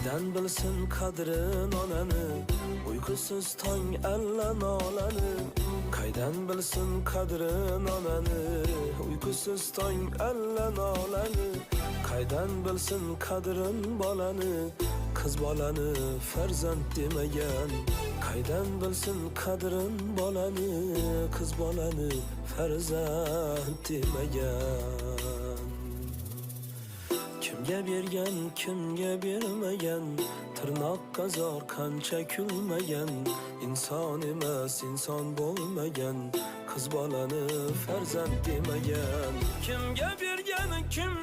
Qaydan bilsin qadrin onani, uyqusiz tong alla nolani. Qaydan bilsin qadrin onani, uyqusiz tong alla nolani. Qaydan bilsin qadrin bolani, qiz bolani farzand demagan. Qaydan bilsin qadrin bolani, qiz bolani farzand demagan. Kimga bergan, kimga bermagan, tirnoqqa zor qancha kulmagan. İnson emas, inson bo'lmagan, qiz bolani farzand demagan. Kimga bergan, kim